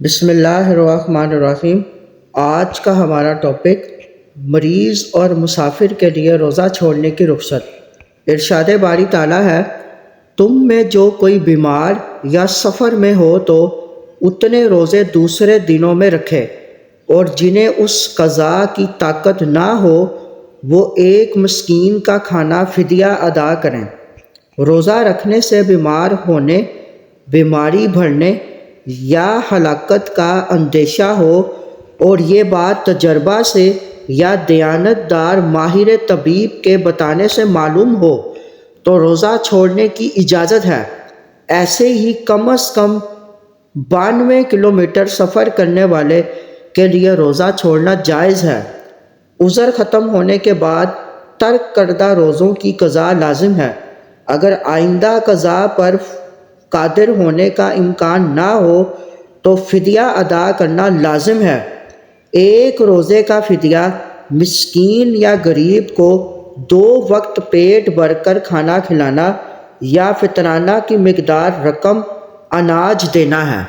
بسم اللہ الرحمن الرحیم۔ آج کا ہمارا ٹاپک مریض اور مسافر کے لیے روزہ چھوڑنے کی رخصت۔ ارشاد باری تعالیٰ ہے، تم میں جو کوئی بیمار یا سفر میں ہو تو اتنے روزے دوسرے دنوں میں رکھے، اور جنہیں اس قضا کی طاقت نہ ہو وہ ایک مسکین کا کھانا فدیہ ادا کریں۔ روزہ رکھنے سے بیمار ہونے، بیماری بڑھنے یا ہلاکت کا اندیشہ ہو اور یہ بات تجربہ سے یا دیانت دار ماہر طبیب کے بتانے سے معلوم ہو تو روزہ چھوڑنے کی اجازت ہے۔ ایسے ہی کم از کم 92 کلومیٹر سفر کرنے والے کے لیے روزہ چھوڑنا جائز ہے۔ عذر ختم ہونے کے بعد ترک کردہ روزوں کی قضا لازم ہے۔ اگر آئندہ قضا پر قادر ہونے کا امکان نہ ہو تو فدیہ ادا کرنا لازم ہے۔ ایک روزے کا فدیہ مسکین یا غریب کو 2 وقت پیٹ بھر کر کھانا کھلانا یا فطرانہ کی مقدار رقم اناج دینا ہے۔